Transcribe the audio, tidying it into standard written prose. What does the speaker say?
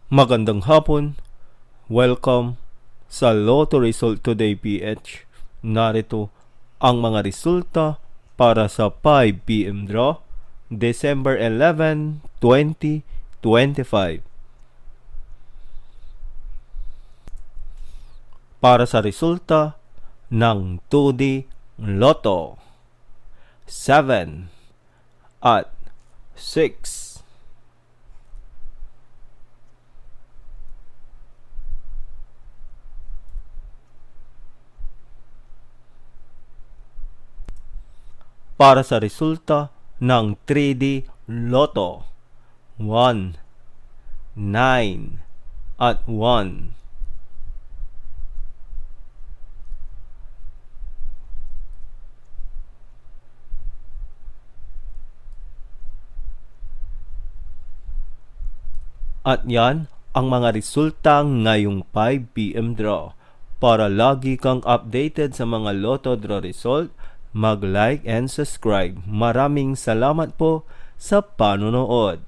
Magandang hapon. Welcome sa Lotto Result Today PH. Narito ang mga resulta para sa 5 PM draw, December 11, 2025. Para sa resulta ng 2D Lotto, 7 at 6. Para sa resulta ng 3D Lotto, 1, 9 at 1. At yan ang mga resulta ngayong 5 PM draw. Para lagi kang updated sa mga Lotto draw result, mag-like and subscribe. Maraming salamat po sa panonood.